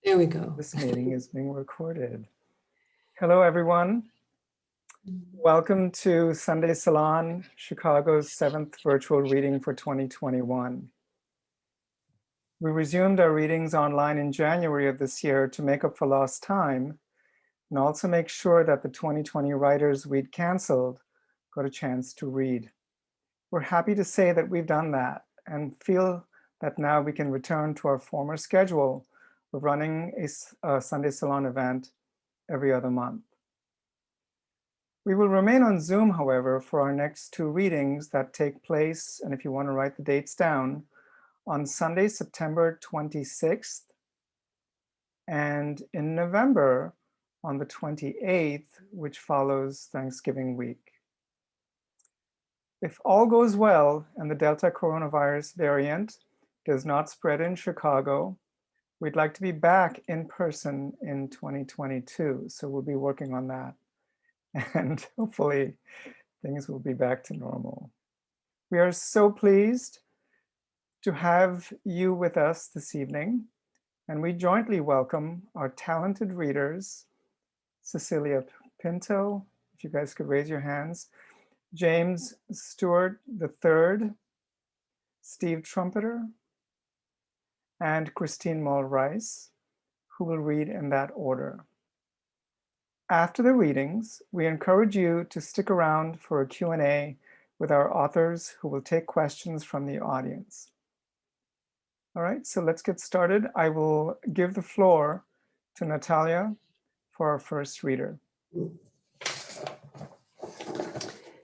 There we go. This meeting is being recorded. Hello, everyone. Welcome to Sunday Salon, Chicago's 7th virtual reading for 2021. We resumed our readings online in January of this year to make up for lost time and also make sure that the 2020 writers we'd canceled got a chance to read. We're happy to say that we've done that and feel that now we can return to our former schedule of running a Sunday Salon event every other month. We will remain on Zoom, however, for our next two readings that take place, and if you want to write the dates down, on Sunday, September 26th, and in November on the 28th, which follows Thanksgiving week. If all goes well and the Delta coronavirus variant does not spread in Chicago, we'd like to be back in person in 2022, so we'll be working on that. And hopefully things will be back to normal. We are so pleased to have you with us this evening, and we jointly welcome our talented readers, Cecilia Pinto, if you guys could raise your hands, James Stewart III, Steve Trumpeter, and Christine Maul Rice, who will read in that order. After the readings, we encourage you to stick around for a Q&A with our authors who will take questions from the audience. All right, so let's get started. I will give the floor to Natalia for our first reader.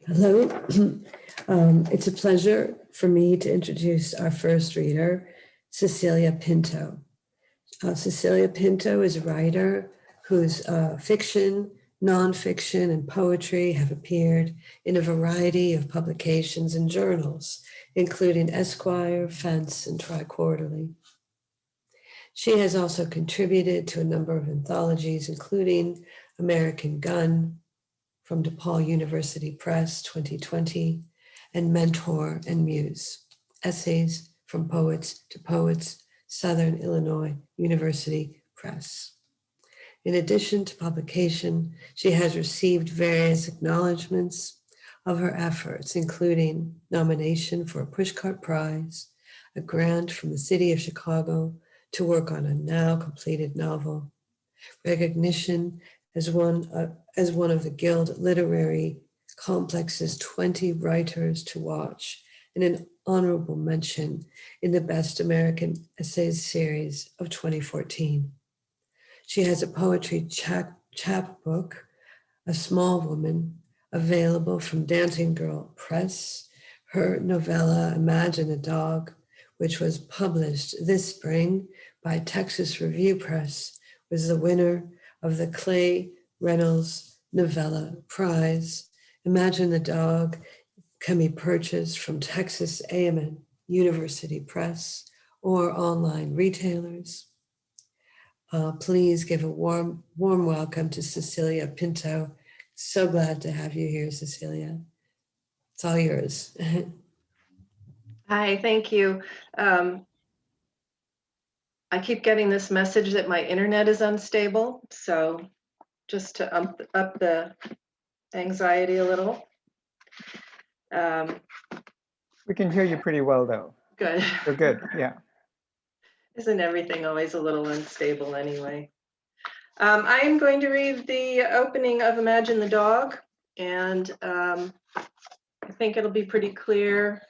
Hello. It's a pleasure for me to introduce our first reader, Cecilia Pinto. Cecilia Pinto is a writer whose fiction, nonfiction, and poetry have appeared in a variety of publications and journals, including Esquire, Fence, and Tri-Quarterly. She has also contributed to a number of anthologies, including American Gun from DePaul University Press 2020, and Mentor and Muse, Essays from Poets to Poets, Southern Illinois University Press. In addition to publication, she has received various acknowledgments of her efforts, including nomination for a Pushcart Prize, a grant from the City of Chicago to work on a now completed novel, recognition as one of the Guild Literary Complex's 20 Writers to Watch, and an honorable mention in the Best American Essays series of 2014. She has a poetry chapbook, A Small Woman, available from Dancing Girl Press. Her novella, Imagine a Dog, which was published this spring by Texas Review Press, was the winner of the Clay Reynolds Novella Prize. Imagine the Dog can be purchased from Texas A&M University Press or online retailers. Please give a warm welcome to Cecilia Pinto. So glad to have you here, Cecilia. It's all yours. Hi, thank you. I keep getting this message that my internet is unstable, so just to up the anxiety a little. We can hear you pretty well, though. Good. You're good, yeah. Isn't everything always a little unstable anyway? I am going to read the opening of Imagine the Dog, and I think it'll be pretty clear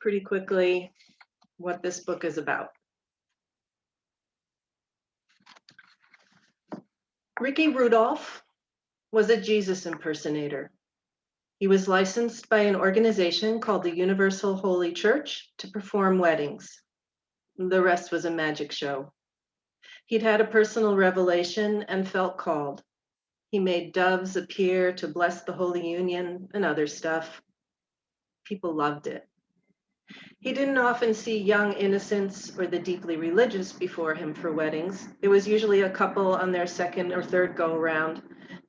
pretty quickly what this book is about. Ricky Rudolph was a Jesus impersonator. He was licensed by an organization called the Universal Holy Church to perform weddings. The rest was a magic show. He'd had a personal revelation and felt called. He made doves appear to bless the Holy Union and other stuff. People loved it. He didn't often see young innocents or the deeply religious before him for weddings. It was usually a couple on their second or third go around,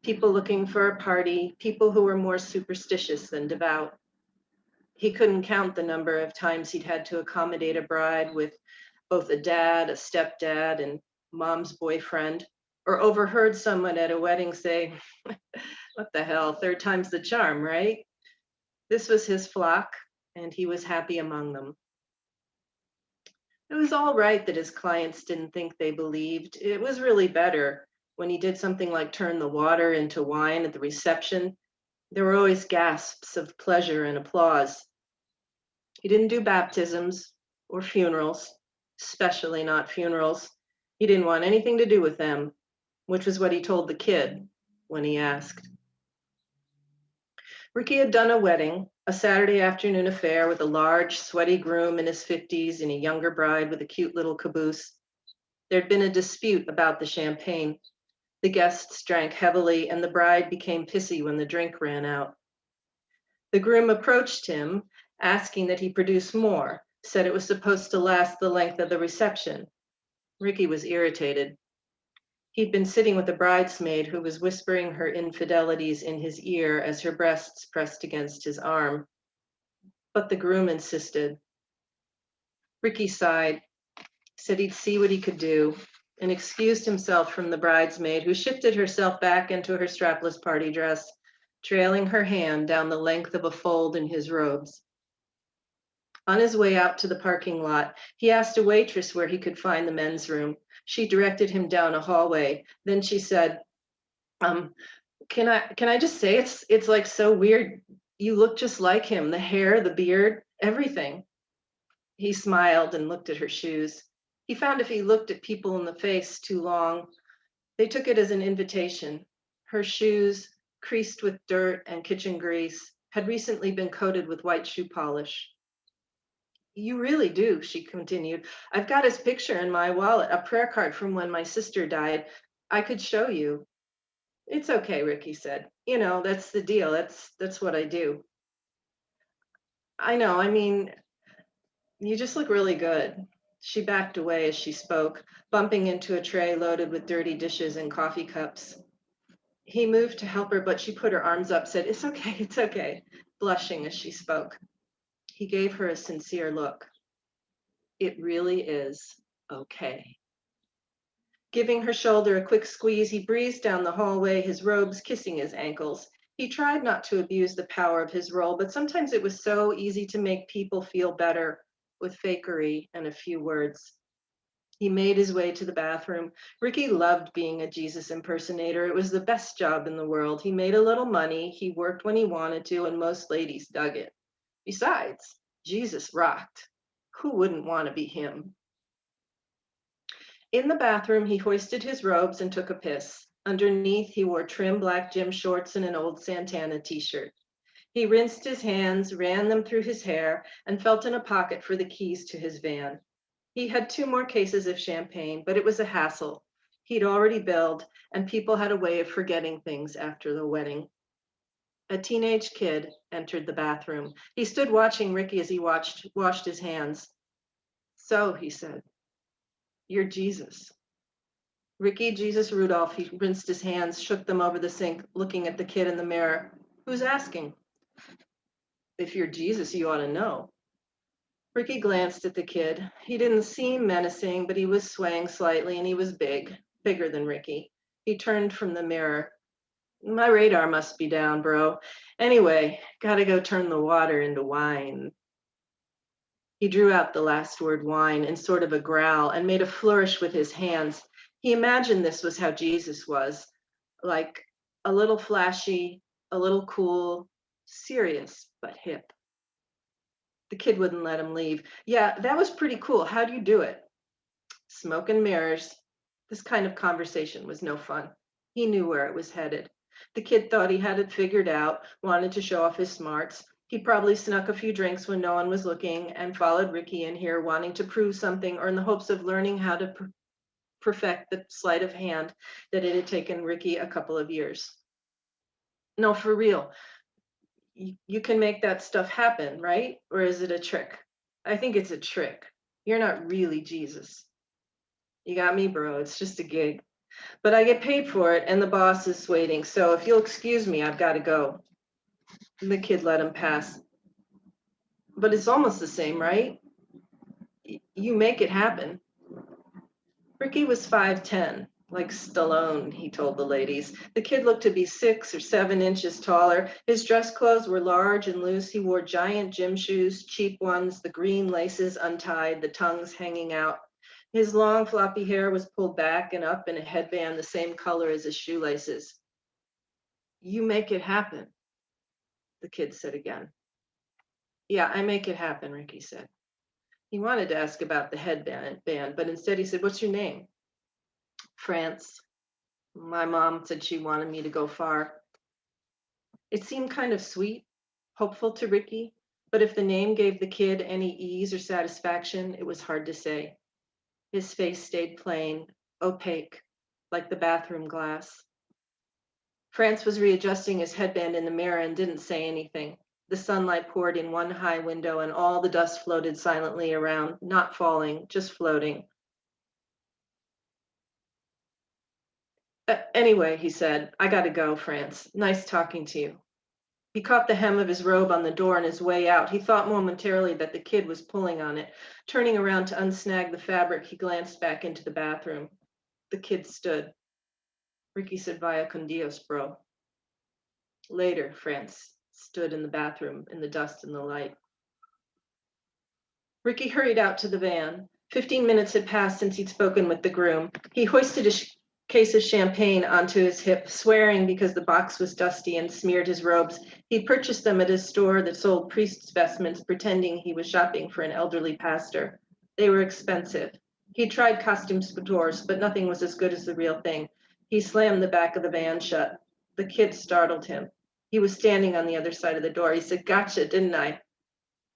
people looking for a party, people who were more superstitious than devout. He couldn't count the number of times he'd had to accommodate a bride with both a dad, a stepdad, and mom's boyfriend, or overheard someone at a wedding say, what the hell, third time's the charm, right? This was his flock, and he was happy among them. It was all right that his clients didn't think they believed. It was really better when he did something like turn the water into wine at the reception. There were always gasps of pleasure and applause. He didn't do baptisms or funerals, especially not funerals. He didn't want anything to do with them, which was what he told the kid when he asked. Ricky had done a wedding, a Saturday afternoon affair with a large, sweaty groom in his 50s and a younger bride with a cute little caboose. There'd been a dispute about the champagne. The guests drank heavily, and the bride became pissy when the drink ran out. The groom approached him, asking that he produce more, said it was supposed to last the length of the reception. Ricky was irritated. He'd been sitting with a bridesmaid who was whispering her infidelities in his ear as her breasts pressed against his arm. But the groom insisted. Ricky sighed, said he'd see what he could do, and excused himself from the bridesmaid, who shifted herself back into her strapless party dress, trailing her hand down the length of a fold in his robes. On his way out to the parking lot, he asked a waitress where he could find the men's room. She directed him down a hallway. Then she said, can I just say it's like so weird. You look just like him, the hair, the beard, everything. He smiled and looked at her shoes. He found if he looked at people in the face too long, they took it as an invitation. Her shoes, creased with dirt and kitchen grease, had recently been coated with white shoe polish. You really do, she continued. I've got his picture in my wallet, a prayer card from when my sister died. I could show you. It's okay, Ricky said. You know, that's the deal. That's what I do. I know, I mean, you just look really good. She backed away as she spoke, bumping into a tray loaded with dirty dishes and coffee cups. He moved to help her, but she put her arms up, said, it's okay, blushing as she spoke. He gave her a sincere look. It really is okay. Giving her shoulder a quick squeeze, he breezed down the hallway, his robes kissing his ankles. He tried not to abuse the power of his role, but sometimes it was so easy to make people feel better with fakery and a few words. He made his way to the bathroom. Ricky loved being a Jesus impersonator. It was the best job in the world. He made a little money, he worked when he wanted to, and most ladies dug it. Besides, Jesus rocked. Who wouldn't want to be him? In the bathroom, he hoisted his robes and took a piss. Underneath, he wore trim black gym shorts and an old Santana t-shirt. He rinsed his hands, ran them through his hair, and felt in a pocket for the keys to his van. He had 2 more cases of champagne, but it was a hassle. He'd already billed, and people had a way of forgetting things after the wedding. A teenage kid entered the bathroom. He stood watching Ricky as he washed his hands. So, he said, you're Jesus. Ricky Jesus Rudolph, he rinsed his hands, shook them over the sink, looking at the kid in the mirror. Who's asking? If you're Jesus, you ought to know. Ricky glanced at the kid. He didn't seem menacing, but he was swaying slightly and he was bigger than Ricky. He turned from the mirror. My radar must be down, bro. Anyway, gotta go turn the water into wine. He drew out the last word wine in sort of a growl and made a flourish with his hands. He imagined this was how Jesus was, like a little flashy, a little cool, serious, but hip. The kid wouldn't let him leave. Yeah, that was pretty cool. How do you do it? Smoke and mirrors. This kind of conversation was no fun. He knew where it was headed. The kid thought he had it figured out, wanted to show off his smarts. He probably snuck a few drinks when no one was looking and followed Ricky in here, wanting to prove something or in the hopes of learning how to perfect the sleight of hand that it had taken Ricky a couple of years. No, for real. You can make that stuff happen, right? Or is it a trick? I think it's a trick. You're not really Jesus. You got me, bro. It's just a gig. But I get paid for it and the boss is waiting. So if you'll excuse me, I've got to go. The kid let him pass. But it's almost the same, right? You make it happen. Ricky was 5'10", like Stallone, he told the ladies. The kid looked to be 6 or 7 inches taller. His dress clothes were large and loose. He wore giant gym shoes, cheap ones, the green laces untied, the tongues hanging out. His long floppy hair was pulled back and up in a headband the same color as his shoelaces. "You make it happen," the kid said again. "Yeah, I make it happen," Ricky said. He wanted to ask about the headband, but instead he said, "What's your name?" "France. My mom said she wanted me to go far." It seemed kind of sweet, hopeful to Ricky, but if the name gave the kid any ease or satisfaction, it was hard to say. His face stayed plain, opaque, like the bathroom glass. France was readjusting his headband in the mirror and didn't say anything. The sunlight poured in one high window and all the dust floated silently around, not falling, just floating. Anyway," he said, "I gotta go, France. Nice talking to you." He caught the hem of his robe on the door on his way out. He thought momentarily that the kid was pulling on it. Turning around to unsnag the fabric, he glanced back into the bathroom. The kid stood. Ricky said, "Vaya con Dios, bro." Later, France stood in the bathroom in the dust and the light. Ricky hurried out to the van. 15 minutes had passed since he'd spoken with the groom. He hoisted a case of champagne onto his hip, swearing because the box was dusty and smeared his robes. He purchased them at a store that sold priest's vestments, pretending he was shopping for an elderly pastor. They were expensive. He tried costume stores, but nothing was as good as the real thing. He slammed the back of the van shut. The kid startled him. He was standing on the other side of the door. He said, "Gotcha, didn't I?"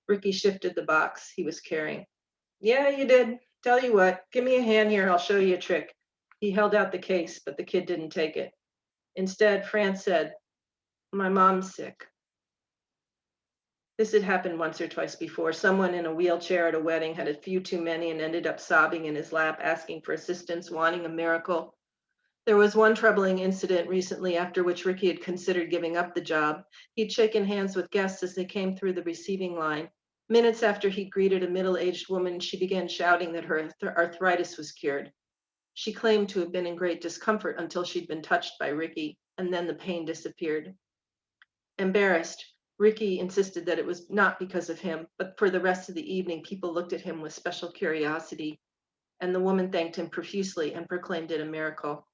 Ricky shifted the box he was carrying. "Yeah, you did. Tell you what, give me a hand here, I'll show you a trick." He held out the case, but the kid didn't take it. Instead, France said, "My mom's sick." This had happened once or twice before. Someone in a wheelchair at a wedding had a few too many and ended up sobbing in his lap, asking for assistance, wanting a miracle. There was one troubling incident recently after which Ricky had considered giving up the job. He'd shaken hands with guests as they came through the receiving line. Minutes after he greeted a middle-aged woman, she began shouting that her arthritis was cured. She claimed to have been in great discomfort until she'd been touched by Ricky, and then the pain disappeared. Embarrassed, Ricky insisted that it was not because of him, but for the rest of the evening, people looked at him with special curiosity, and the woman thanked him profusely and proclaimed it a miracle.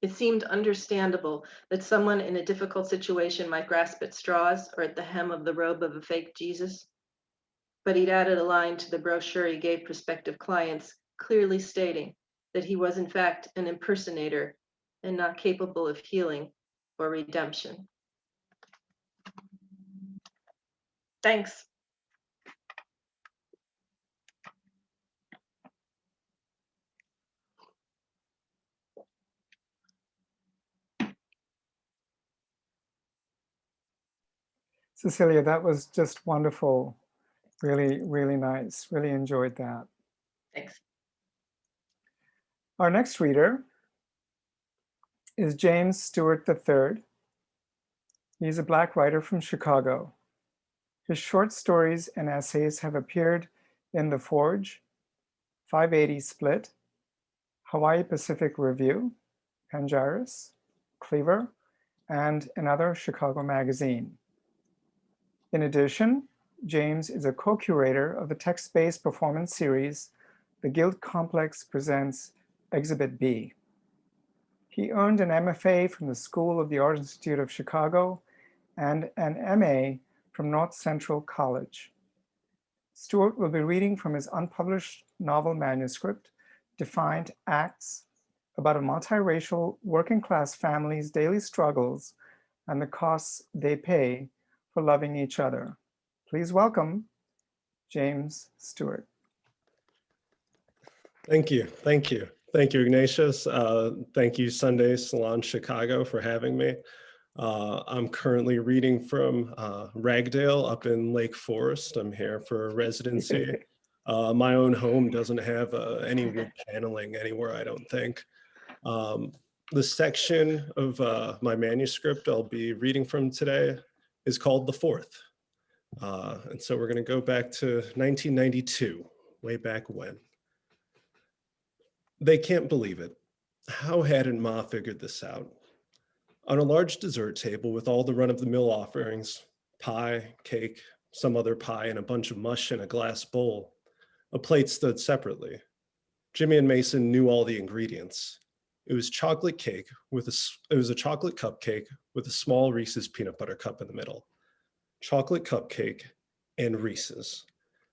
It seemed understandable that someone in a difficult situation might grasp at straws or at the hem of the robe of a fake Jesus. But he'd added a line to the brochure he gave prospective clients, clearly stating that he was in fact an impersonator and not capable of healing or redemption. Thanks. Cecilia, that was just wonderful. Really, really nice. Really enjoyed that. Thanks. Our next reader is James Stewart III. He's a Black writer from Chicago. His short stories and essays have appeared in The Forge, 580 Split, Hawaii Pacific Review, Panjaris, Cleaver, and another Chicago magazine. In addition, James is a co-curator of the text-based performance series, The Guild Complex Presents Exhibit B. He earned an MFA from the School of the Art Institute of Chicago and an MA from North Central College. Stewart will be reading from his unpublished novel manuscript, Defined Acts, about a multiracial working-class family's daily struggles and the costs they pay for loving each other. Please welcome James Stewart. Thank you. Thank you. Thank you, Ignatius. Thank you, Sunday Salon Chicago, for having me. I'm currently reading from Ragdale up in Lake Forest. I'm here for a residency. My own home doesn't have any wood paneling anywhere, I don't think. The section of my manuscript I'll be reading from today is called The Fourth. And so we're going to go back to 1992, way back when. They can't believe it. How hadn't Ma figured this out? On a large dessert table with all the run-of-the-mill offerings, pie, cake, some other pie, and a bunch of mush in a glass bowl, a plate stood separately. Jimmy and Mason knew all the ingredients. It was chocolate cake it was a chocolate cupcake with a small Reese's peanut butter cup in the middle. Chocolate cupcake and Reese's.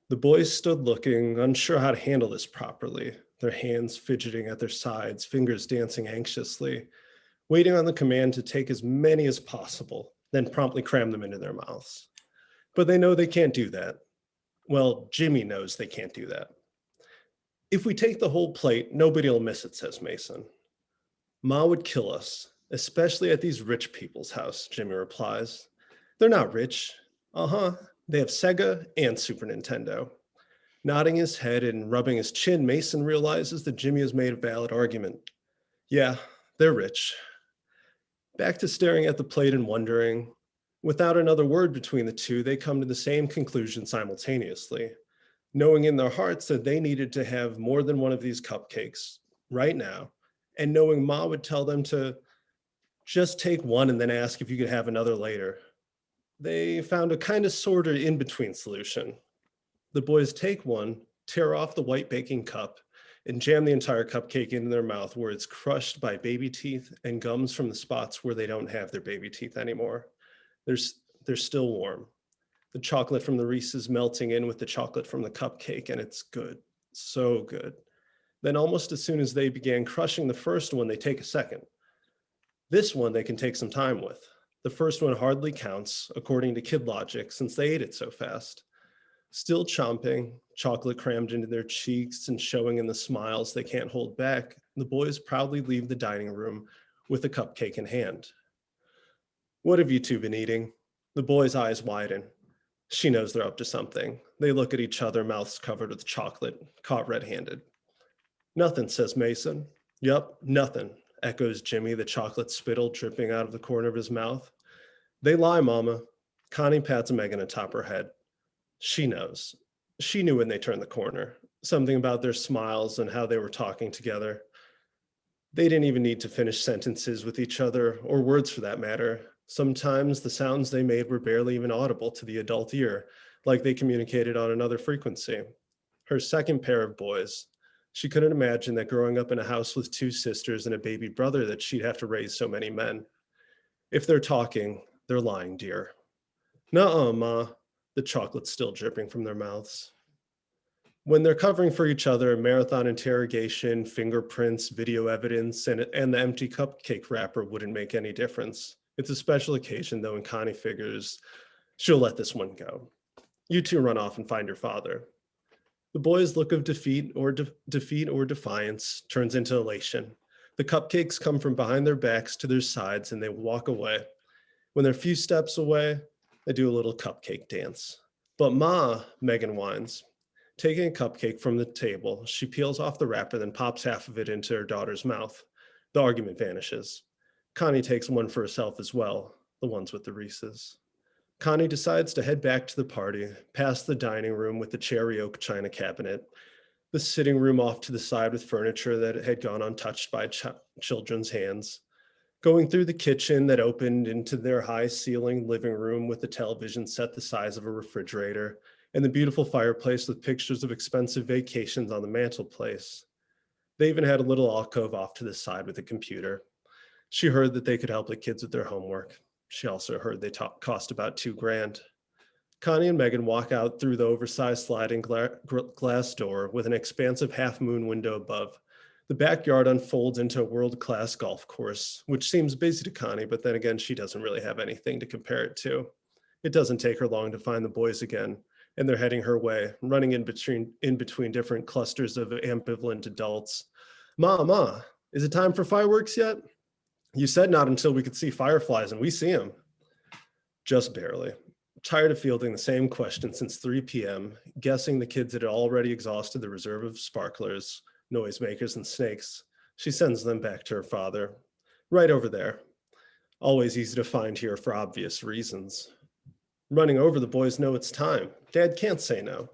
The boys stood looking, unsure how to handle this properly, their hands fidgeting at their sides, fingers dancing anxiously, waiting on the command to take as many as possible, then promptly cram them into their mouths. But they know they can't do that. Well, Jimmy knows they can't do that. If we take the whole plate, nobody will miss it, says Mason. Ma would kill us, especially at these rich people's house, Jimmy replies. They're not rich. They have Sega and Super Nintendo. Nodding his head and rubbing his chin, Mason realizes that Jimmy has made a valid argument. Yeah, they're rich. Back to staring at the plate and wondering. Without another word between the two, they come to the same conclusion simultaneously, knowing in their hearts that they needed to have more than one of these cupcakes right now, and knowing Ma would tell them to just take one and then ask if you could have another later. They found a kind of sort of in-between solution. The boys take one, tear off the white baking cup, and jam the entire cupcake into their mouth where it's crushed by baby teeth and gums from the spots where they don't have their baby teeth anymore. They're still warm. The chocolate from the Reese's melting in with the chocolate from the cupcake, and it's good, so good. Then almost as soon as they began crushing the first one, they take a second. This one they can take some time with. The first one hardly counts, according to kid logic, since they ate it so fast. Still chomping, chocolate crammed into their cheeks and showing in the smiles they can't hold back, the boys proudly leave the dining room with a cupcake in hand. What have you two been eating? The boy's eyes widen. She knows they're up to something. They look at each other, mouths covered with chocolate, caught red-handed. Nothing, says Mason. Yup, nothing, echoes Jimmy, the chocolate spittle dripping out of the corner of his mouth. They lie, Mama. Connie pats Megan atop her head. She knows. She knew when they turned the corner. Something about their smiles and how they were talking together. They didn't even need to finish sentences with each other, or words for that matter. Sometimes the sounds they made were barely even audible to the adult ear, like they communicated on another frequency. Her second pair of boys. She couldn't imagine that growing up in a house with two sisters and a baby brother that she'd have to raise so many men. If they're talking, they're lying, dear. Nuh-uh, Ma. The chocolate still dripping from their mouths. When they're covering for each other, marathon interrogation, fingerprints, video evidence, and the empty cupcake wrapper wouldn't make any difference. It's a special occasion, though, and Connie figures she'll let this one go. You two run off and find your father. The boys' look of defeat or defiance turns into elation. The cupcakes come from behind their backs to their sides, and they walk away. When they're a few steps away, they do a little cupcake dance. But Ma, Megan whines. Taking a cupcake from the table, she peels off the wrapper, then pops half of it into her daughter's mouth. The argument vanishes. Connie takes one for herself as well, the ones with the Reese's. Connie decides to head back to the party, past the dining room with the cherry oak china cabinet, the sitting room off to the side with furniture that had gone untouched by children's hands, going through the kitchen that opened into their high-ceilinged living room with the television set the size of a refrigerator, and the beautiful fireplace with pictures of expensive vacations on the mantelpiece. They even had a little alcove off to the side with a computer. She heard that they could help the kids with their homework. She also heard they cost about $2,000. Connie and Megan walk out through the oversized sliding glass door with an expansive half-moon window above. The backyard unfolds into a world-class golf course, which seems busy to Connie, but then again, she doesn't really have anything to compare it to. It doesn't take her long to find the boys again, and they're heading her way, running in between different clusters of ambivalent adults. Ma, is it time for fireworks yet? You said not until we could see fireflies, and we see them. Just barely. Tired of fielding the same question since 3 p.m., guessing the kids had already exhausted the reserve of sparklers, noisemakers, and snakes, she sends them back to her father. Right over there. Always easy to find here for obvious reasons. Running over, the boys know it's time. Dad can't say no.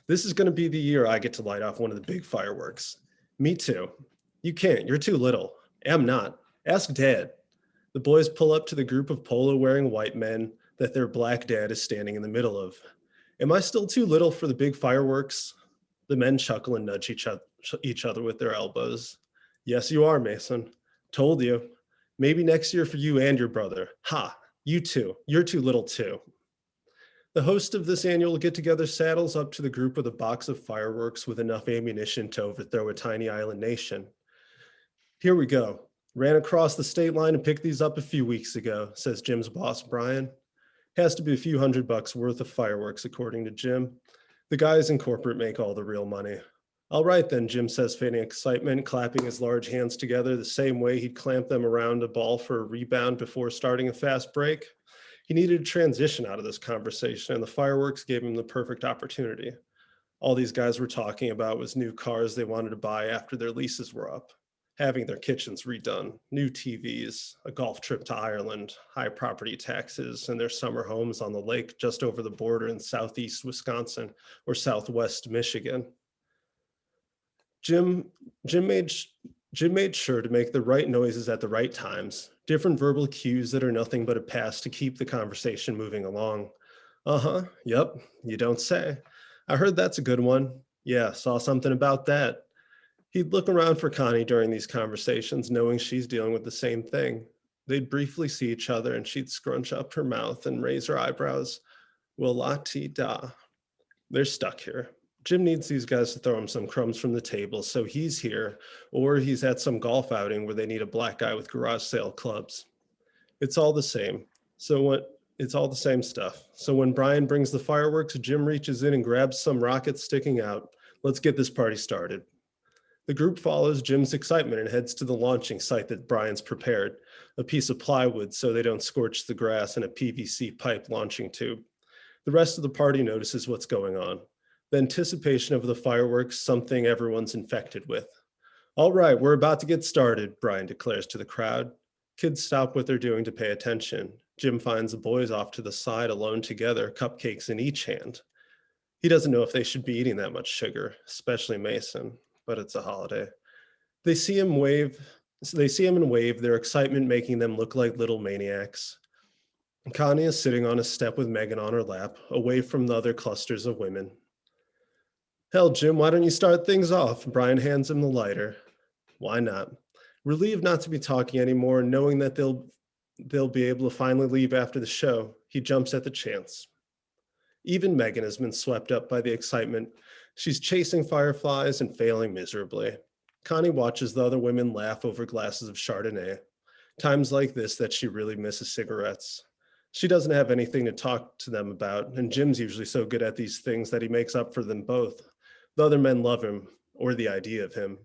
This is going to be the year I get to light off one of the big fireworks. Me too. You can't, you're too little. Am not. Ask Dad. The boys pull up to the group of polo-wearing white men that their black dad is standing in the middle of. Am I still too little for the big fireworks? The men chuckle and nudge each other with their elbows. Yes, you are, Mason. Told you. Maybe next year for you and your brother. Ha, you too. You're too little too. The host of this annual get-together saddles up to the group with a box of fireworks with enough ammunition to overthrow a tiny island nation. Here we go. Ran across the state line and picked these up a few weeks ago, says Jim's boss, Brian. Has to be a few $100 worth of fireworks, according to Jim. The guys in corporate make all the real money. All right then, Jim says, feigning excitement, clapping his large hands together the same way he'd clamp them around a ball for a rebound before starting a fast break. He needed a transition out of this conversation, and the fireworks gave him the perfect opportunity. All these guys were talking about was new cars they wanted to buy after their leases were up, having their kitchens redone, new TVs, a golf trip to Ireland, high property taxes, and their summer homes on the lake just over the border in southeast Wisconsin or southwest Michigan. Jim made sure to make the right noises at the right times, different verbal cues that are nothing but a pass to keep the conversation moving along. Uh-huh, yep, you don't say. I heard that's a good one. Yeah, saw something about that. He'd look around for Connie during these conversations, knowing she's dealing with the same thing. They'd briefly see each other and she'd scrunch up her mouth and raise her eyebrows. Well, la-ti-da. They're stuck here. Jim needs these guys to throw him some crumbs from the table, so he's here, or he's at some golf outing where they need a black guy with garage sale clubs. It's all the same. It's all the same stuff. So when Brian brings the fireworks, Jim reaches in and grabs some rockets sticking out. Let's get this party started. The group follows Jim's excitement and heads to the launching site that Brian's prepared, a piece of plywood so they don't scorch the grass and a PVC pipe launching tube. The rest of the party notices what's going on. The anticipation of the fireworks, something everyone's infected with. All right, we're about to get started, Brian declares to the crowd. Kids stop what they're doing to pay attention. Jim finds the boys off to the side alone together, cupcakes in each hand. He doesn't know if they should be eating that much sugar, especially Mason, but it's a holiday. They see him and wave, their excitement making them look like little maniacs. Connie is sitting on a step with Megan on her lap, away from the other clusters of women. Hell, Jim, why don't you start things off? Brian hands him the lighter. Why not? Relieved not to be talking anymore, knowing that they'll be able to finally leave after the show, he jumps at the chance. Even Megan has been swept up by the excitement. She's chasing fireflies and failing miserably. Connie watches the other women laugh over glasses of Chardonnay. Times like this that she really misses cigarettes. She doesn't have anything to talk to them about, and Jim's usually so good at these things that he makes up for them both. The other men love him, or the idea of him.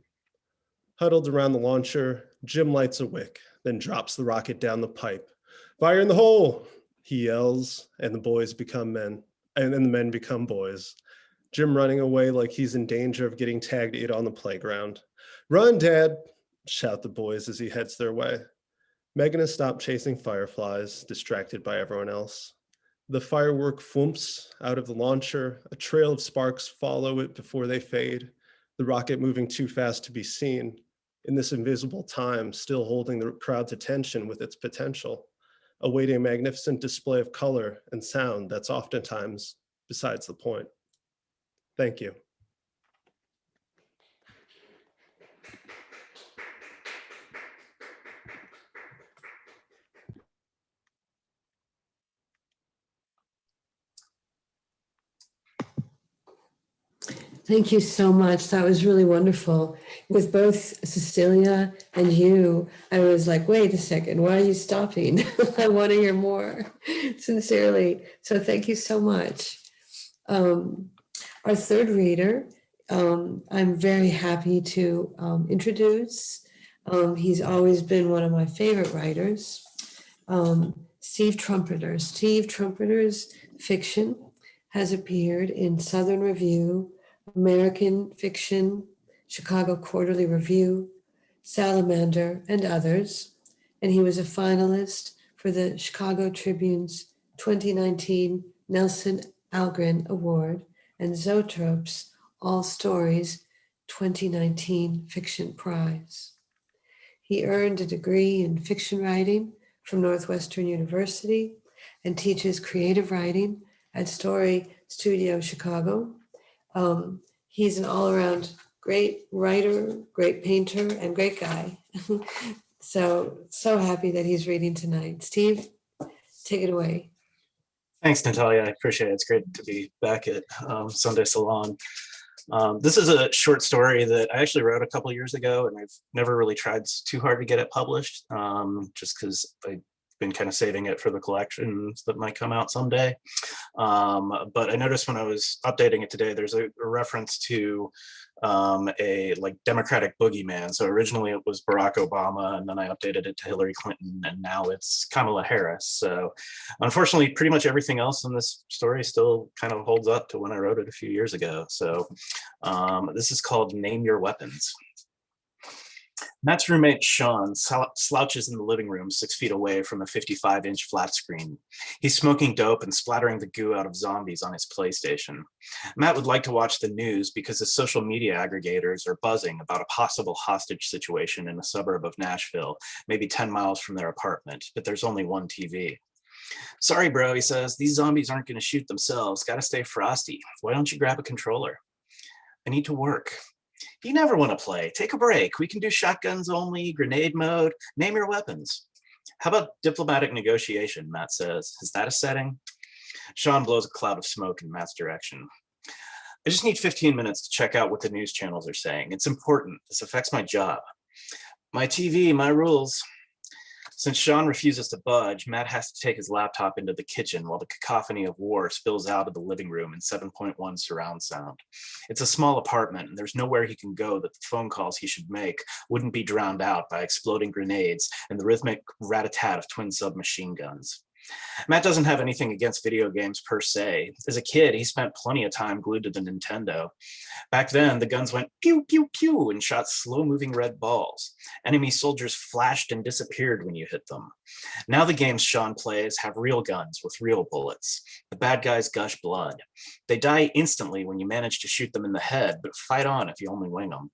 Huddled around the launcher, Jim lights a wick, then drops the rocket down the pipe. Fire in the hole, he yells, and the boys become men, and then the men become boys. Jim running away like he's in danger of getting tagged to it on the playground. Run, Dad, shout the boys as he heads their way. Megan has stopped chasing fireflies, distracted by everyone else. The firework thumps out of the launcher. A trail of sparks follow it before they fade, the rocket moving too fast to be seen. In this invisible time, still holding the crowd's attention with its potential, awaiting a magnificent display of color and sound that's oftentimes besides the point. Thank you. Thank you so much. That was really wonderful. With both Cecilia and you, I was like, wait a second, why are you stopping? I want to hear more, sincerely. So thank you so much. Our third reader, I'm very happy to introduce. He's always been one of my favorite writers, Steve Trumpeter. Steve Trumpeter's fiction has appeared in Southern Review, American Fiction, Chicago Quarterly Review, Salamander, and others. And he was a finalist for the Chicago Tribune's 2019 Nelson Algren Award and Zoetrope's All Stories 2019 Fiction Prize. He earned a degree in fiction writing from Northwestern University and teaches creative writing at Story Studio Chicago. He's an all-around great writer, great painter, and great guy. So happy that he's reading tonight. Steve, take it away. Thanks, Natalia. I appreciate it. It's great to be back at Sunday Salon. This is a short story that I actually wrote a couple years ago, and I've never really tried too hard to get it published, just because I've been kind of saving it for the collections that might come out someday. But I noticed when I was updating it today, there's a reference to a like Democratic boogeyman. So originally it was Barack Obama, and then I updated it to Hillary Clinton, and now it's Kamala Harris. So unfortunately, pretty much everything else in this story still kind of holds up to when I wrote it a few years ago. So this is called Name Your Weapons. Matt's roommate, Sean, slouches in the living room 6 feet away from a 55-inch flat screen. He's smoking dope and splattering the goo out of zombies on his PlayStation. Matt would like to watch the news because his social media aggregators are buzzing about a possible hostage situation in a suburb of Nashville, maybe 10 miles from their apartment, but there's only one TV. Sorry, bro, he says, these zombies aren't going to shoot themselves. Gotta stay frosty. Why don't you grab a controller? I need to work. You never want to play. Take a break. We can do shotguns only, grenade mode. Name your weapons. How about diplomatic negotiation, Matt says. Is that a setting? Sean blows a cloud of smoke in Matt's direction. I just need 15 minutes to check out what the news channels are saying. It's important. This affects my job. My TV, my rules. Since Sean refuses to budge, Matt has to take his laptop into the kitchen while the cacophony of war spills out of the living room in 7.1 surround sound. It's a small apartment, and there's nowhere he can go that the phone calls he should make wouldn't be drowned out by exploding grenades and the rhythmic rat-a-tat of twin submachine guns. Matt doesn't have anything against video games per se. As a kid, he spent plenty of time glued to the Nintendo. Back then, the guns went pew, pew, pew and shot slow-moving red balls. Enemy soldiers flashed and disappeared when you hit them. Now the games Sean plays have real guns with real bullets. The bad guys gush blood. They die instantly when you manage to shoot them in the head, but fight on if you only wing them.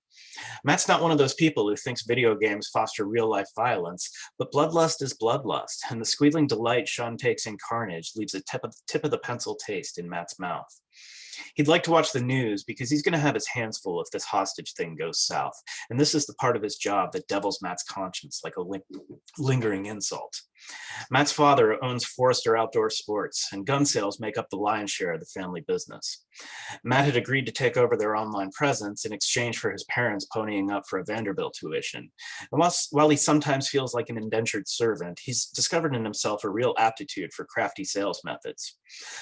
Matt's not one of those people who thinks video games foster real-life violence, but bloodlust is bloodlust, and the squealing delight Sean takes in carnage leaves a tip of the pencil taste in Matt's mouth. He'd like to watch the news because he's going to have his hands full if this hostage thing goes south, and this is the part of his job that devils Matt's conscience like a lingering insult. Matt's father owns Forrester Outdoor Sports, and gun sales make up the lion's share of the family business. Matt had agreed to take over their online presence in exchange for his parents ponying up for a Vanderbilt tuition. And while he sometimes feels like an indentured servant, he's discovered in himself a real aptitude for crafty sales methods.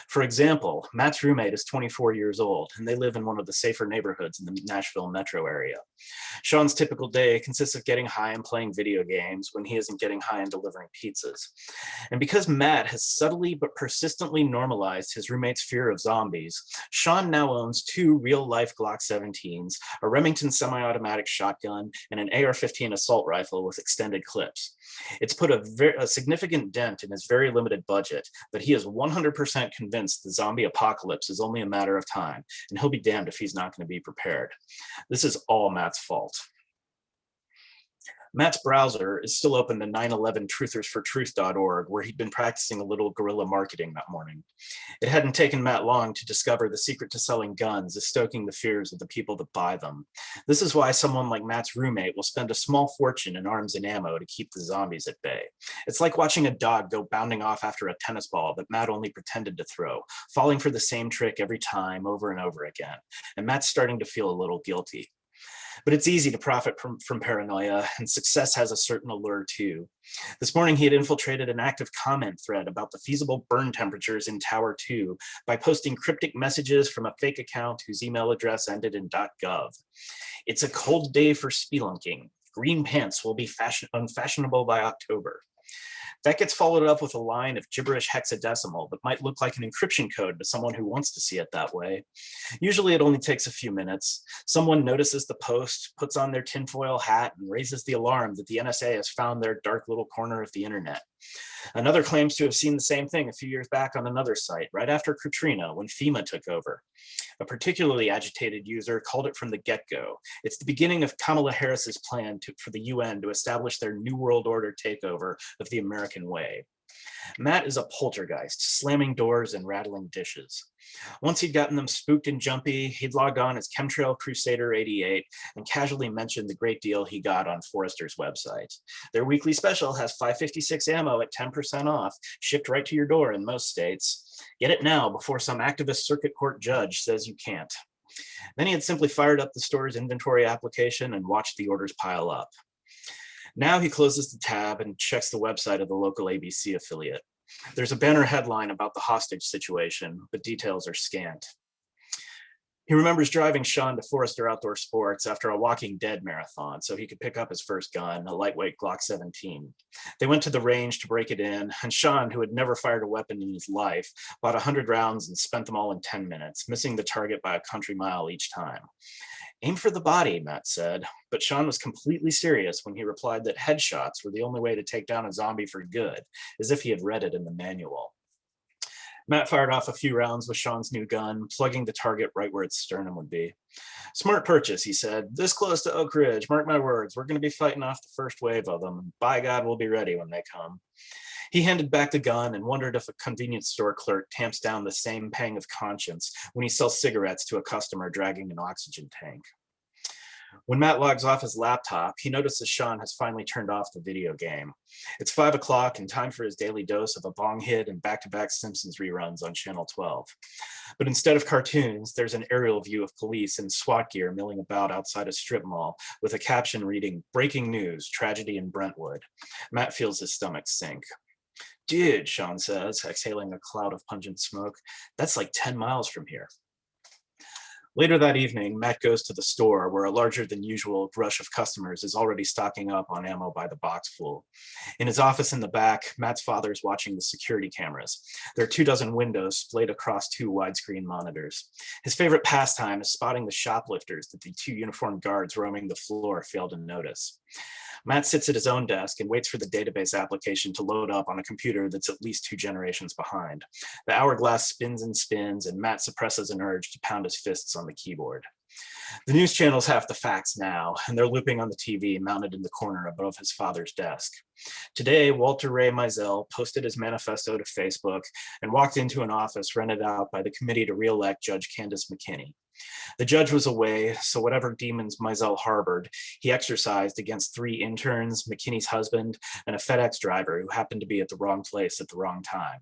For example, Matt's roommate is 24 years old, and they live in one of the safer neighborhoods in the Nashville metro area. Sean's typical day consists of getting high and playing video games when he isn't getting high and delivering pizzas. And because Matt has subtly but persistently normalized his roommate's fear of zombies, Sean now owns 2 real-life Glock 17s, a Remington semi-automatic shotgun, and an AR-15 assault rifle with extended clips. It's put a significant dent in his very limited budget, but he is 100% convinced the zombie apocalypse is only a matter of time, and he'll be damned if he's not going to be prepared. This is all Matt's fault. Matt's browser is still open to 9/11truthersfortruth.org, where he'd been practicing a little guerrilla marketing that morning. It hadn't taken Matt long to discover the secret to selling guns is stoking the fears of the people that buy them. This is why someone like Matt's roommate will spend a small fortune in arms and ammo to keep the zombies at bay. It's like watching a dog go bounding off after a tennis ball that Matt only pretended to throw, falling for the same trick every time over and over again. And Matt's starting to feel a little guilty. But it's easy to profit from paranoia, and success has a certain allure too. This morning, he had infiltrated an active comment thread about the feasible burn temperatures in Tower 2 by posting cryptic messages from a fake account whose email address ended in .gov. It's a cold day for spelunking. Green pants will be unfashionable by October. That gets followed up with a line of gibberish hexadecimal that might look like an encryption code to someone who wants to see it that way. Usually it only takes a few minutes. Someone notices the post, puts on their tinfoil hat, and raises the alarm that the NSA has found their dark little corner of the internet. Another claims to have seen the same thing a few years back on another site, right after Katrina, when FEMA took over. A particularly agitated user called it from the get-go. It's the beginning of Kamala Harris's plan for the UN to establish their New World Order takeover of the American way. Matt is a poltergeist, slamming doors and rattling dishes. Once he'd gotten them spooked and jumpy, he'd logged on as Chemtrail Crusader 88 and casually mentioned the great deal he got on Forrester's website. Their weekly special has 556 ammo at 10% off, shipped right to your door in most states. Get it now before some activist circuit court judge says you can't. Then he had simply fired up the store's inventory application and watched the orders pile up. Now he closes the tab and checks the website of the local ABC affiliate. There's a banner headline about the hostage situation, but details are scant. He remembers driving Sean to Forrester Outdoor Sports after a Walking Dead marathon so he could pick up his first gun, a lightweight Glock 17. They went to the range to break it in, and Sean, who had never fired a weapon in his life, bought 100 rounds and spent them all in 10 minutes, missing the target by a country mile each time. Aim for the body, Matt said, but Sean was completely serious when he replied that headshots were the only way to take down a zombie for good, as if he had read it in the manual. Matt fired off a few rounds with Sean's new gun, plugging the target right where its sternum would be. Smart purchase, he said, this close to Oak Ridge, mark my words, we're going to be fighting off the first wave of them, and by God, we'll be ready when they come. He handed back the gun and wondered if a convenience store clerk tamps down the same pang of conscience when he sells cigarettes to a customer dragging an oxygen tank. When Matt logs off his laptop, he notices Sean has finally turned off the video game. It's 5 o'clock and time for his daily dose of a bong hit and back-to-back Simpsons reruns on Channel 12. But instead of cartoons, there's an aerial view of police in SWAT gear milling about outside a strip mall with a caption reading, "Breaking news, tragedy in Brentwood." Matt feels his stomach sink. Dude, Sean says, exhaling a cloud of pungent smoke, that's like 10 miles from here. Later that evening, Matt goes to the store where a larger than usual rush of customers is already stocking up on ammo by the boxful. In his office in the back, Matt's father is watching the security cameras. There are 24 windows splayed across 2 widescreen monitors. His favorite pastime is spotting the shoplifters that the 2 uniformed guards roaming the floor fail to notice. Matt sits at his own desk and waits for the database application to load up on a computer that's at least 2 generations behind. The hourglass spins and spins, and Matt suppresses an urge to pound his fists on the keyboard. The news channels have the facts now, and they're looping on the TV mounted in the corner above his father's desk. Today, Walter Ray Mizell posted his manifesto to Facebook and walked into an office rented out by the committee to re-elect Judge Candace McKinney. The judge was away, so whatever demons Mizell harbored, he exercised against 3 interns, McKinney's husband, and a FedEx driver who happened to be at the wrong place at the wrong time.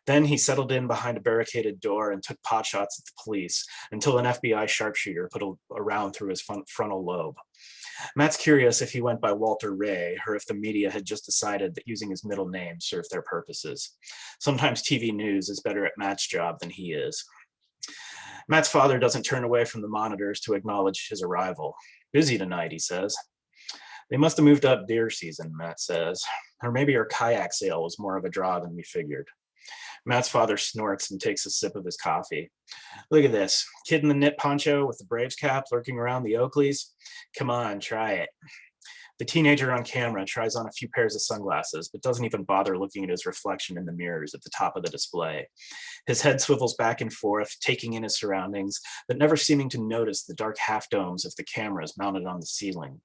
Then he settled in behind a barricaded door and took potshots at the police until an FBI sharpshooter put a round through his frontal lobe. Matt's curious if he went by Walter Ray or if the media had just decided that using his middle name served their purposes. Sometimes TV news is better at Matt's job than he is. Matt's father doesn't turn away from the monitors to acknowledge his arrival. Busy tonight, he says. They must have moved up deer season, Matt says. Or maybe our kayak sale was more of a draw than we figured. Matt's father snorts and takes a sip of his coffee. Look at this, kid in the knit poncho with the Braves cap lurking around the Oakleys. Come on, try it. The teenager on camera tries on a few pairs of sunglasses, but doesn't even bother looking at his reflection in the mirrors at the top of the display. His head swivels back and forth, taking in his surroundings, but never seeming to notice the dark half domes of the cameras mounted on the ceiling.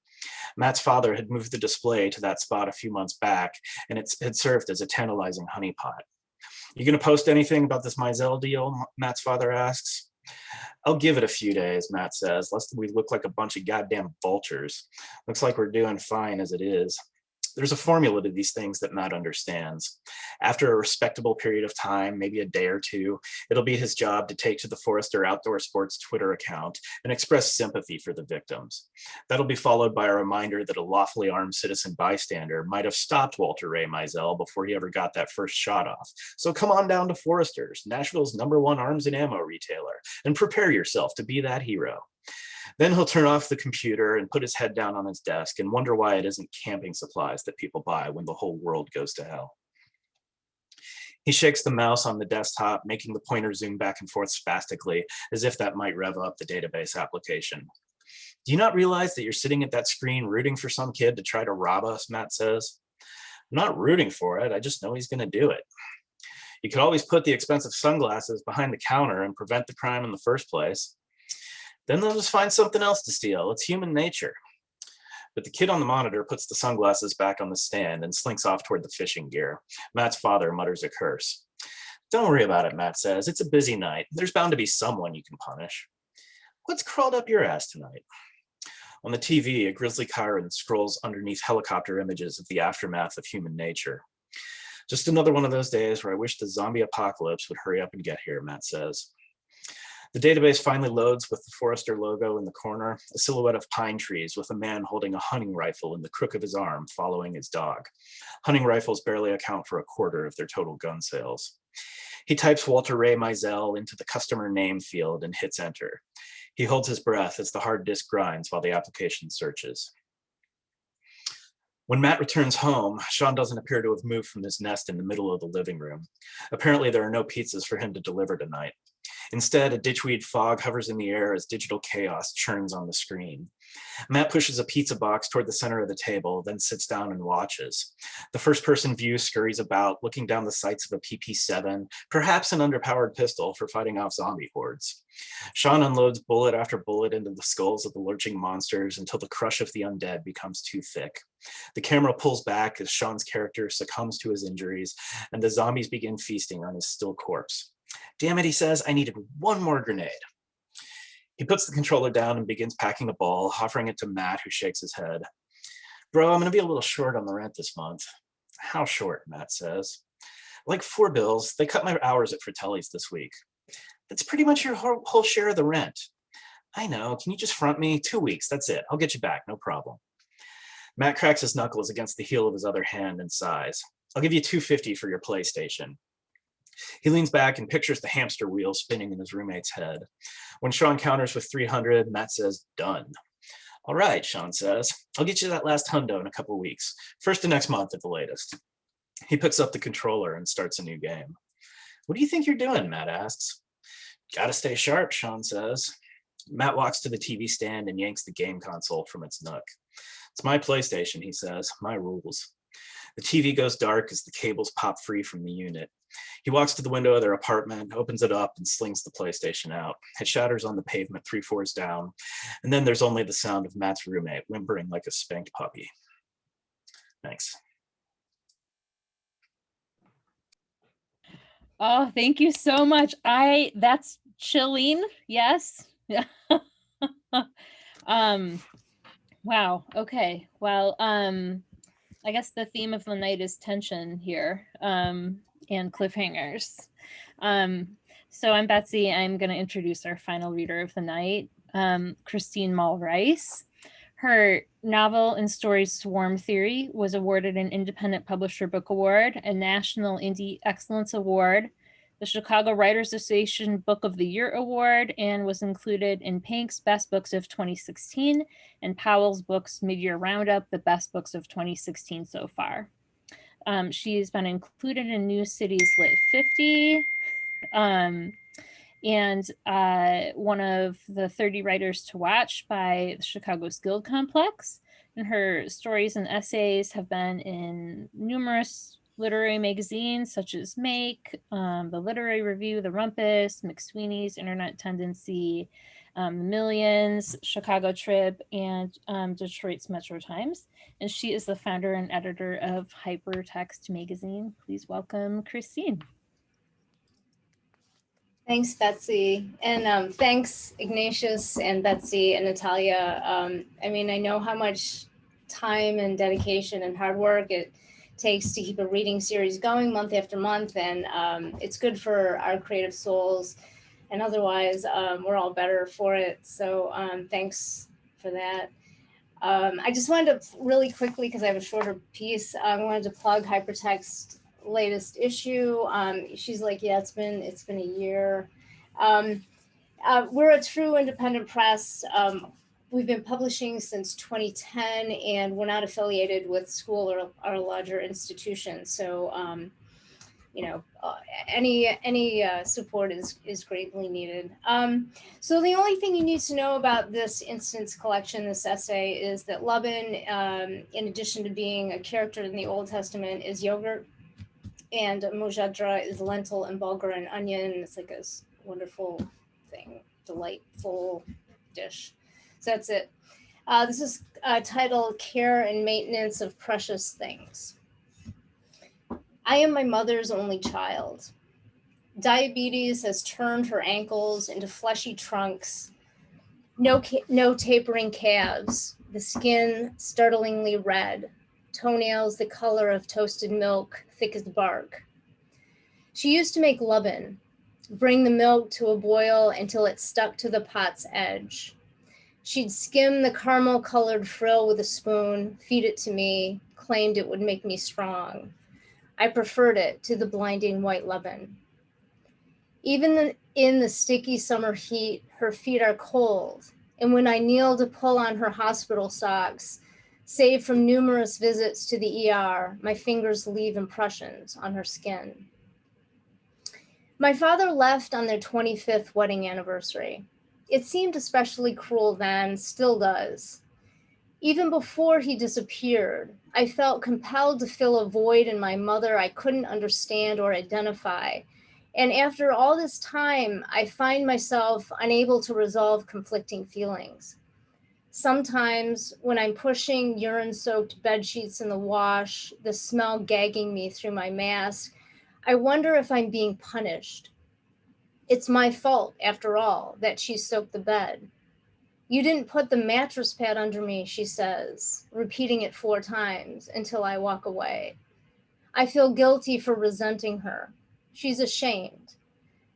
Matt's father had moved the display to that spot a few months back, and it had served as a tantalizing honeypot. You gonna post anything about this Mizell deal? Matt's father asks. I'll give it a few days, Matt says, lest we look like a bunch of goddamn vultures. Looks like we're doing fine as it is. There's a formula to these things that Matt understands. After a respectable period of time, maybe a day or 2, it'll be his job to take to the Forrester Outdoor Sports Twitter account and express sympathy for the victims. That'll be followed by a reminder that a lawfully armed citizen bystander might have stopped Walter Ray Mizell before he ever got that first shot off. So come on down to Forrester's, Nashville's #1 arms and ammo retailer, and prepare yourself to be that hero. Then he'll turn off the computer and put his head down on his desk and wonder why it isn't camping supplies that people buy when the whole world goes to hell. He shakes the mouse on the desktop, making the pointer zoom back and forth spastically, as if that might rev up the database application. Do you not realize that you're sitting at that screen rooting for some kid to try to rob us, Matt says. I'm not rooting for it. I just know he's going to do it. You could always put the expensive sunglasses behind the counter and prevent the crime in the first place. Then they'll just find something else to steal. It's human nature. But the kid on the monitor puts the sunglasses back on the stand and slinks off toward the fishing gear. Matt's father mutters a curse. Don't worry about it, Matt says. It's a busy night. There's bound to be someone you can punish. What's crawled up your ass tonight? On the TV, a grizzly Chiron scrolls underneath helicopter images of the aftermath of human nature. Just another one of those days where I wish the zombie apocalypse would hurry up and get here, Matt says. The database finally loads with the Forester logo in the corner, a silhouette of pine trees with a man holding a hunting rifle in the crook of his arm following his dog. Hunting rifles barely account for a quarter of their total gun sales. He types Walter Ray Mizell into the customer name field and hits enter. He holds his breath as the hard disk grinds while the application searches. When Matt returns home, Sean doesn't appear to have moved from his nest in the middle of the living room. Apparently, there are no pizzas for him to deliver tonight. Instead, a ditchweed fog hovers in the air as digital chaos churns on the screen. Matt pushes a pizza box toward the center of the table, then sits down and watches. The first-person view scurries about, looking down the sights of a PP-7, perhaps an underpowered pistol for fighting off zombie hordes. Sean unloads bullet after bullet into the skulls of the lurching monsters until the crush of the undead becomes too thick. The camera pulls back as Sean's character succumbs to his injuries, and the zombies begin feasting on his still corpse. Damn it, he says, I needed one more grenade. He puts the controller down and begins packing a ball, offering it to Matt, who shakes his head. Bro, I'm gonna be a little short on the rent this month. How short, Matt says. Like $4. They cut my hours at Fratelli's this week. That's pretty much your whole share of the rent. I know, can you just front me? 2 weeks, that's it. I'll get you back, no problem. Matt cracks his knuckles against the heel of his other hand and sighs. I'll give you $250 for your PlayStation. He leans back and pictures the hamster wheel spinning in his roommate's head. When Sean counters with $300, Matt says, done. All right, Sean says, I'll get you that last hundo in a couple weeks. First of next month at the latest. He picks up the controller and starts a new game. What do you think you're doing, Matt asks. Gotta stay sharp, Sean says. Matt walks to the TV stand and yanks the game console from its nook. It's my PlayStation, he says, my rules. The TV goes dark as the cables pop free from the unit. He walks to the window of their apartment, opens it up, and slings the PlayStation out. It shatters on the pavement 3 floors down, and then there's only the sound of Matt's roommate whimpering like a spanked puppy. Thanks. Oh, thank you so much. That's chilling. Yes. Wow. Okay. Well, I guess the theme of the night is tension here, and cliffhangers. So I'm Betsy. I'm going to introduce our final reader of the night, Christine Maul Rice. Her novel and story Swarm Theory was awarded an Independent Publisher Book Award, a National Indie Excellence Award, the Chicago Writers Association Book of the Year Award, and was included in Pink's Best Books of 2016 and Powell's Books Mid-Year Roundup, the Best Books of 2016 so far. She's been included in New Cities Lit 50, and one of the 30 writers to watch by the Chicago Guild Complex. And her stories and essays have been in numerous literary magazines such as Make, the Literary Review, The Rumpus, McSweeney's, Internet Tendency, Millions, Chicago Trib, and Detroit's Metro Times. And she is the founder and editor of Hypertext Magazine. Please welcome Christine. Thanks, Betsy. And thanks, Ignatius and Betsy and Natalia. I mean, I know how much time and dedication and hard work it takes to keep a reading series going month after month. And it's good for our creative souls. And otherwise, we're all better for it. So thanks for that. I just wanted to really quickly, because I have a shorter piece, I wanted to plug Hypertext latest issue. She's like, yeah, it's been a year. We're a true independent press. We've been publishing since 2010, and we're not affiliated with school or larger institutions. So any support is greatly needed. So the only thing you need to know about this instance collection, this essay, is that Laban, in addition to being a character in the Old Testament, is yogurt, and mojadra is lentil and bulgur and onion. It's like a wonderful thing, delightful dish. So that's it. This is titled Care and Maintenance of Precious Things. I am my mother's only child. Diabetes has turned her ankles into fleshy trunks, no tapering calves, the skin startlingly red, toenails the color of toasted milk, thick as bark. She used to make lubbin, bring the milk to a boil until it stuck to the pot's edge. She'd skim the caramel-colored frill with a spoon, feed it to me, claimed it would make me strong. I preferred it to the blinding white leaven. Even in the sticky summer heat, her feet are cold, and when I kneel to pull on her hospital socks, saved from numerous visits to the ER, my fingers leave impressions on her skin. My father left on their 25th wedding anniversary. It seemed especially cruel then, still does. Even before he disappeared, I felt compelled to fill a void in my mother I couldn't understand or identify. And after all this time, I find myself unable to resolve conflicting feelings. Sometimes when I'm pushing urine-soaked bed sheets in the wash, the smell gagging me through my mask, I wonder if I'm being punished. It's my fault, after all, that she soaked the bed. You didn't put the mattress pad under me, she says, repeating it 4 times until I walk away. I feel guilty for resenting her. She's ashamed.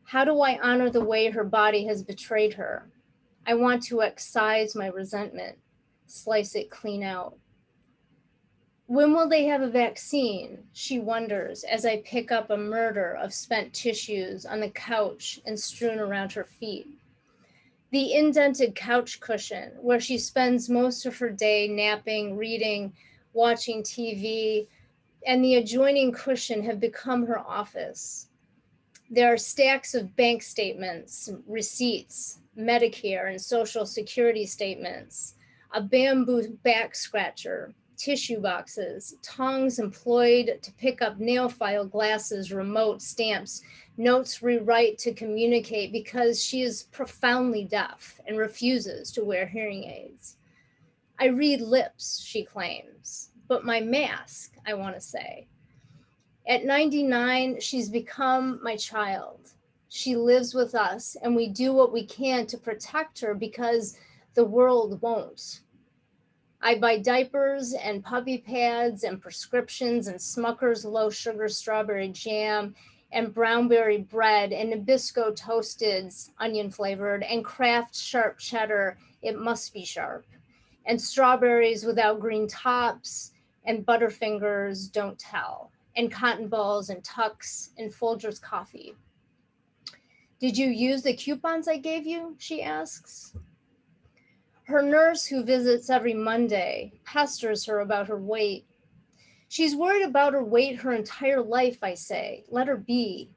How do I honor the way her body has betrayed her? I want to excise my resentment, slice it clean out. When will they have a vaccine? She wonders as I pick up a murder of spent tissues on the couch and strewn around her feet. The indented couch cushion where she spends most of her day napping, reading, watching TV, and the adjoining cushion have become her office. There are stacks of bank statements, receipts, Medicare and Social Security statements, a bamboo back scratcher, tissue boxes, tongs employed to pick up nail file glasses, remote stamps, notes rewrite to communicate because she is profoundly deaf and refuses to wear hearing aids. I read lips, she claims, but my mask, I want to say. At 99, she's become my child. She lives with us and we do what we can to protect her because the world won't. I buy diapers and puppy pads and prescriptions and Smucker's low sugar strawberry jam and brownberry bread and Nabisco toasteds, onion flavored, and Kraft sharp cheddar, it must be sharp, and strawberries without green tops, and Butterfingers, don't tell, and cotton balls and Tucks and Folgers coffee. Did you use the coupons I gave you? She asks. Her nurse, who visits every Monday, pesters her about her weight. She's worried about her weight her entire life, I say. Let her be.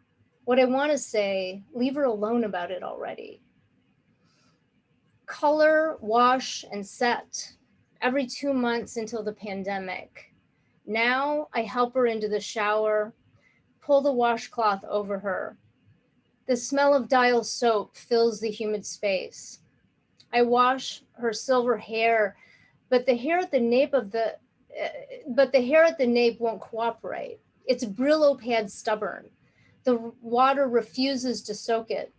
What I want to say, leave her alone about it already. Color, wash, and set every 2 months until the pandemic. Now I help her into the shower, pull the washcloth over her. The smell of Dial soap fills the humid space. I wash her silver hair, but the hair at the nape won't cooperate. It's Brillo pad stubborn. The water refuses to soak it.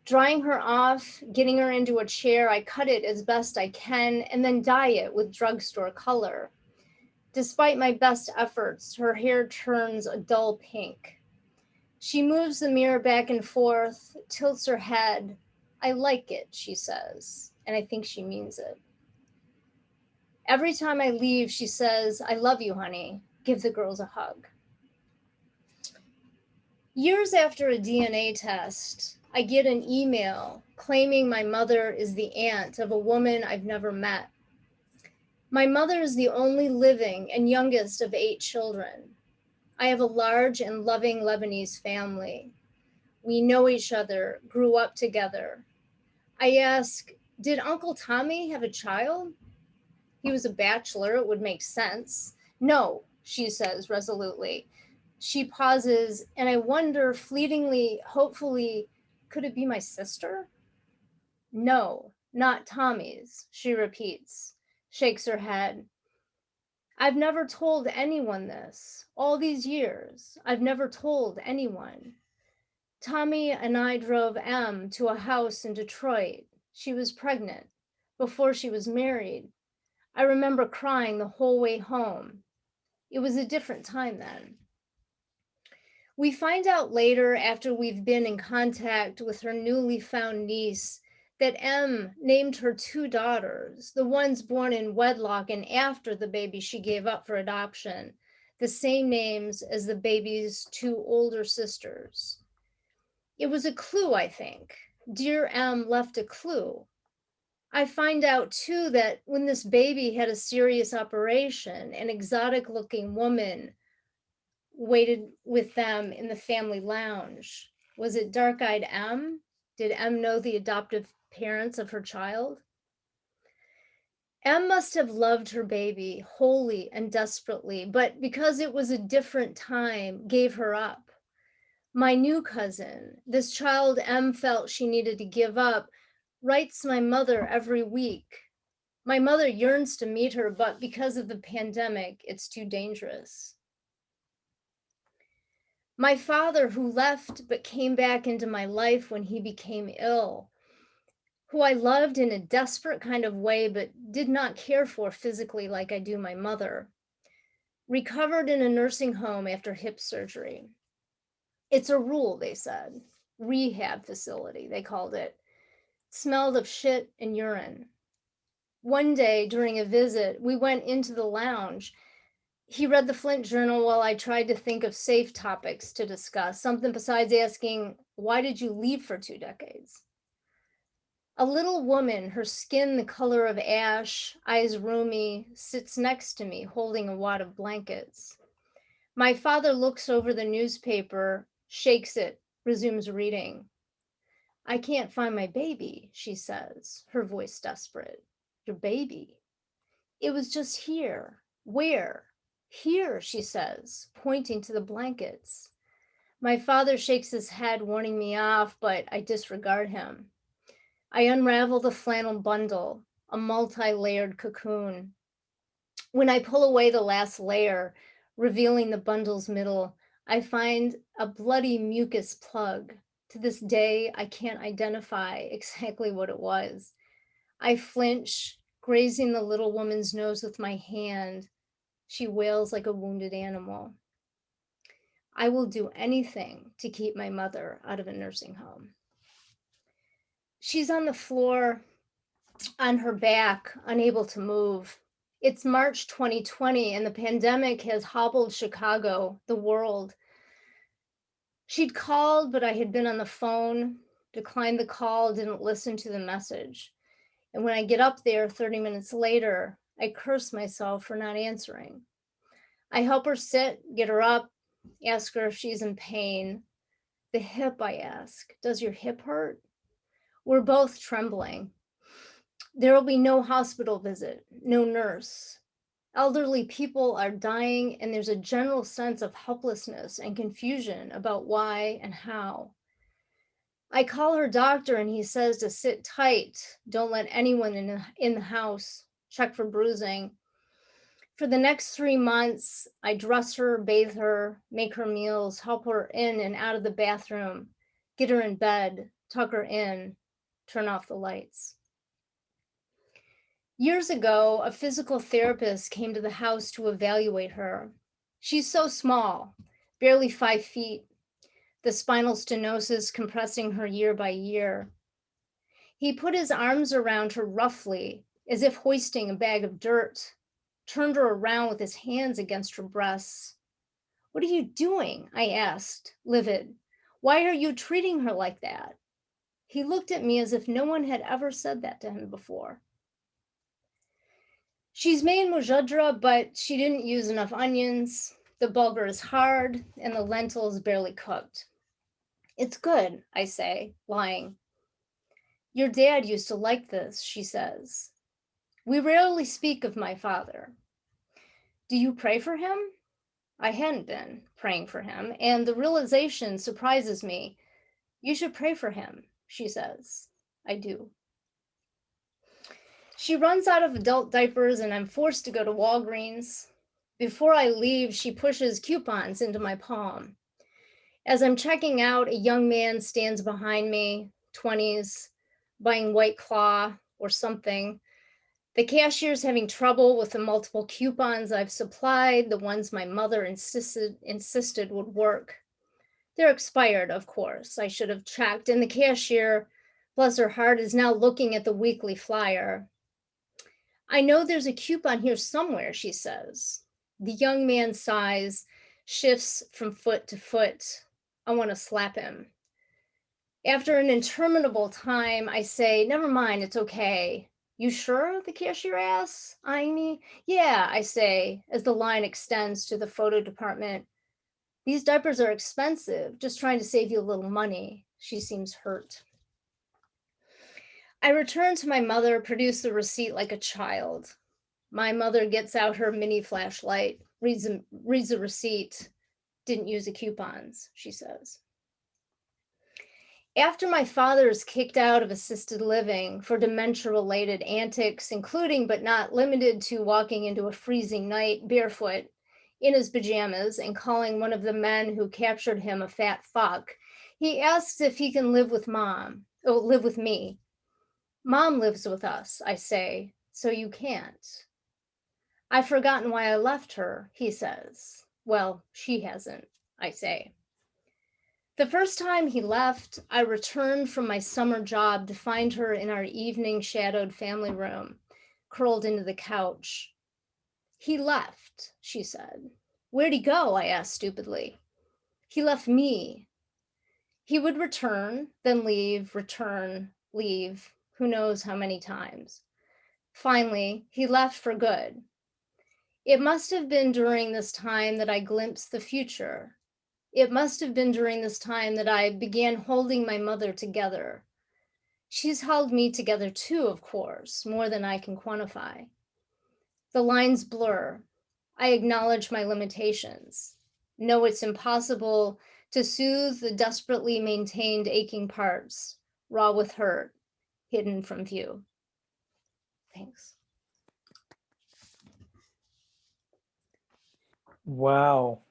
Drying her off, getting her into a chair, I cut it as best I can and then dye it with drugstore color. Despite my best efforts, her hair turns a dull pink. She moves the mirror back and forth, tilts her head. I like it, she says, and I think she means it. Every time I leave, she says, I love you, honey. Give the girls a hug. Years after a DNA test, I get an email claiming my mother is the aunt of a woman I've never met. My mother is the only living and youngest of 8 children. I have a large and loving Lebanese family. We know each other, grew up together. I ask, did Uncle Tommy have a child? He was a bachelor, it would make sense. No, she says resolutely. She pauses, and I wonder fleetingly, hopefully, could it be my sister? No, not Tommy's, she repeats, shakes her head. I've never told anyone this. All these years, I've never told anyone. Tommy and I drove Em to a house in Detroit. She was pregnant before she was married. I remember crying the whole way home. It was a different time then. We find out later, after we've been in contact with her newly found niece, that Em named her two daughters, the ones born in wedlock and after the baby she gave up for adoption, the same names as the baby's two older sisters. It was a clue, I think. Dear Em left a clue. I find out too that when this baby had a serious operation, an exotic looking woman waited with them in the family lounge. Was it dark-eyed Em? Did Em know the adoptive parents of her child? Em must have loved her baby wholly and desperately, but because it was a different time, gave her up. My new cousin, this child Em felt she needed to give up, writes my mother every week. My mother yearns to meet her, but because of the pandemic, it's too dangerous. My father, who left but came back into my life when he became ill, who I loved in a desperate kind of way, but did not care for physically like I do my mother, recovered in a nursing home after hip surgery. It's a rule, they said. Rehab facility, they called it. Smelled of shit and urine. One day during a visit, we went into the lounge. He read the Flint Journal while I tried to think of safe topics to discuss, something besides asking, why did you leave for 2 decades? A little woman, her skin the color of ash, eyes roomy, sits next to me holding a wad of blankets. My father looks over the newspaper, shakes it, resumes reading. I can't find my baby, she says, her voice desperate. Your baby? It was just here. Where? Here, she says, pointing to the blankets. My father shakes his head, warning me off, but I disregard him. I unravel the flannel bundle, a multi-layered cocoon. When I pull away the last layer, revealing the bundle's middle, I find a bloody mucus plug. To this day, I can't identify exactly what it was. I flinch, grazing the little woman's nose with my hand. She wails like a wounded animal. I will do anything to keep my mother out of a nursing home. She's on the floor, on her back, unable to move. It's March 2020, and the pandemic has hobbled Chicago, the world. She'd called, but I had been on the phone, declined the call, didn't listen to the message. And when I get up there 30 minutes later, I curse myself for not answering. I help her sit, get her up, ask her if she's in pain. The hip, I ask, does your hip hurt? We're both trembling. There will be no hospital visit, no nurse. Elderly people are dying, and there's a general sense of helplessness and confusion about why and how. I call her doctor, and he says to sit tight, don't let anyone in the house, check for bruising. For the next 3 months, I dress her, bathe her, make her meals, help her in and out of the bathroom, get her in bed, tuck her in, turn off the lights. Years ago, a physical therapist came to the house to evaluate her. She's so small, barely 5 feet, the spinal stenosis compressing her year by year. He put his arms around her roughly, as if hoisting a bag of dirt, turned her around with his hands against her breasts. What are you doing? I asked, livid. Why are you treating her like that? He looked at me as if no one had ever said that to him before. She's made mujadra, but she didn't use enough onions. The bulgur is hard and the lentils barely cooked. It's good, I say, lying. Your dad used to like this, she says. We rarely speak of my father. Do you pray for him? I hadn't been praying for him, and the realization surprises me. You should pray for him, she says. I do. She runs out of adult diapers and I'm forced to go to Walgreens. Before I leave, she pushes coupons into my palm. As I'm checking out, a young man stands behind me, 20s, buying White Claw or something. The cashier's having trouble with the multiple coupons I've supplied, the ones my mother insisted would work. They're expired, of course. I should have checked. And the cashier, bless her heart, is now looking at the weekly flyer. I know there's a coupon here somewhere, she says. The young man sighs, shifts from foot to foot. I want to slap him. After an interminable time, I say, never mind, it's okay. You sure? The cashier asks, eyeing me. Yeah, I say, as the line extends to the photo department. These diapers are expensive, just trying to save you a little money. She seems hurt. I return to my mother, produce the receipt like a child. My mother gets out her mini flashlight, reads the receipt. Didn't use the coupons, she says. After my father is kicked out of assisted living for dementia-related antics, including but not limited to walking into a freezing night barefoot in his pajamas and calling one of the men who captured him a fat fuck, he asks if he can live with live with me. Mom lives with us, I say, so you can't. I've forgotten why I left her, he says. Well, she hasn't, I say. The first time he left, I returned from my summer job to find her in our evening shadowed family room, curled into the couch. He left, she said. Where'd he go? I asked stupidly. He left me. He would return, then leave, return, leave, who knows how many times. Finally, he left for good. It must have been during this time that I glimpsed the future. It must have been during this time that I began holding my mother together. She's held me together too, of course, more than I can quantify. The lines blur. I acknowledge my limitations. Know it's impossible to soothe the desperately maintained aching parts, raw with hurt, hidden from view. Thanks. Wow.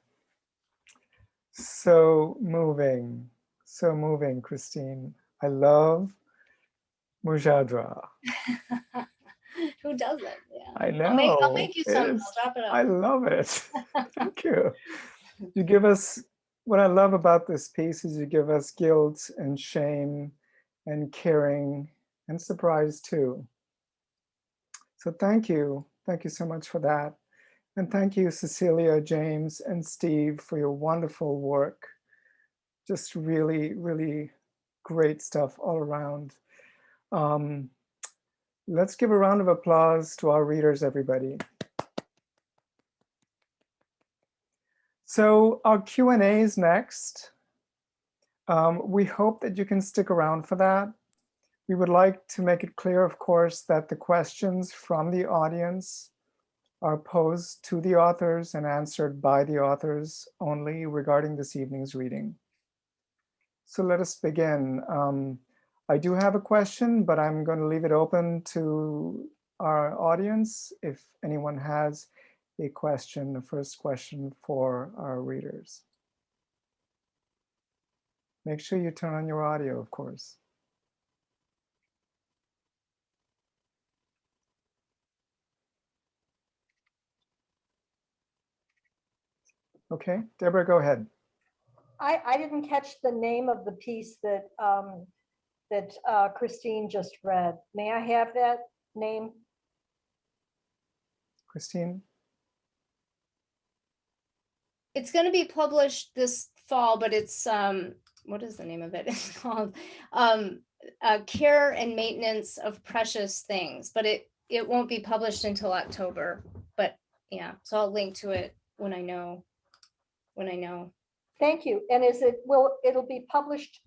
So moving, Christine. I love Mujadra. Who doesn't? Yeah. I know. I'll make you some. I'll drop it off. I love it. Thank you. You give us, what I love about this piece is you give us guilt and shame and caring and surprise too. So thank you. Thank you so much for that. And thank you, Cecilia, James, and Steve, for your wonderful work. Just really, really great stuff all around. Let's give a round of applause to our readers, everybody. So our Q&A is next. We hope that you can stick around for that. We would like to make it clear, of course, that the questions from the audience are posed to the authors and answered by the authors only regarding this evening's reading. So let us begin. I do have a question, but I'm going to leave it open to our audience if anyone has a question, the first question for our readers. Make sure you turn on your audio, of course. Okay, Deborah, go ahead. I didn't catch the name of the piece that Christine just read. May I have that name? Christine? It's going to be published this fall, but it's, what is the name of it? It's called Care and Maintenance of Precious Things, but it won't be published until October. But yeah, so I'll link to it when I know when I know. Thank you. And it'll be published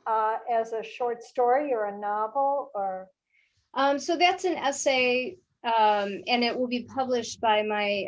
as a short story or a novel or? So that's an essay, and it will be published by my